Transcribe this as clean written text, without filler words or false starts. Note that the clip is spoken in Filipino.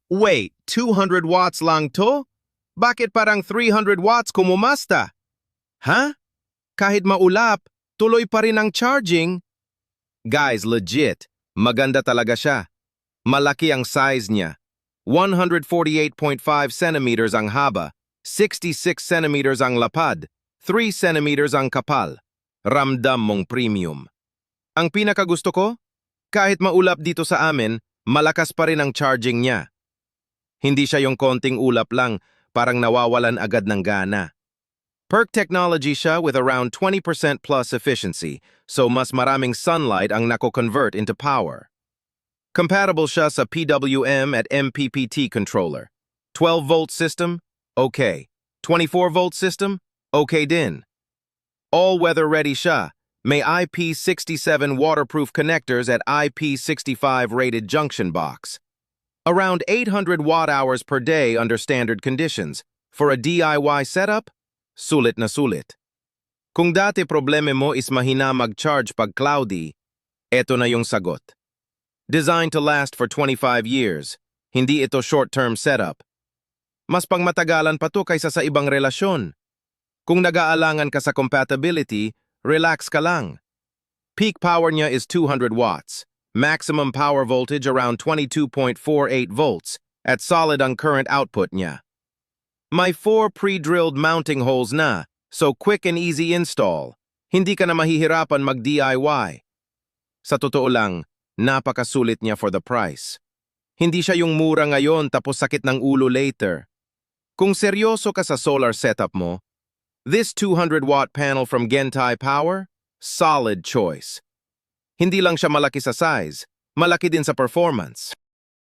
Wait, 200 watts lang to? Bakit parang 300 watts kumumasta? Ha? Kahit maulap, tuloy pa rin ang charging? Guys, legit. Maganda talaga siya. Malaki ang size niya. 148.5 centimeters ang haba, 66 centimeters ang lapad, 3 centimeters ang kapal. Ramdam mong premium. Ang pinakagusto ko? Kahit maulap dito sa amin, malakas pa rin ang charging niya. Hindi siya yung konting ulap lang, parang nawawalan agad ng gana. PERC technology siya with around 20% plus efficiency, so mas maraming sunlight ang nako-convert into power. Compatible siya sa PWM at MPPT controller. 12-volt system? Okay. 24-volt system? Okay din. All-weather ready siya. May IP67 waterproof connectors at IP65 rated junction box. Around 800 watt-hours per day under standard conditions. For a DIY setup, sulit na sulit. Kung dati probleme mo is mahina mag-charge pag cloudy, eto na yung sagot. Designed to last for 25 years, hindi ito short-term setup. Mas pangmatagalan pa to kaysa sa ibang relasyon. Kung nag-aalangan ka sa compatibility, relax ka lang. Peak power niya is 200 watts. Maximum power voltage around 22.48 volts at solid ang current output niya. May 4 pre-drilled mounting holes na, so quick and easy install. Hindi ka na mahihirapan mag-DIY. Sa totoo lang, napakasulit niya for the price. Hindi siya yung mura ngayon tapos sakit ng ulo later. Kung seryoso ka sa solar setup mo, this 200-watt panel from Gentai Power, solid choice. Hindi lang siya malaki sa size, malaki din sa performance.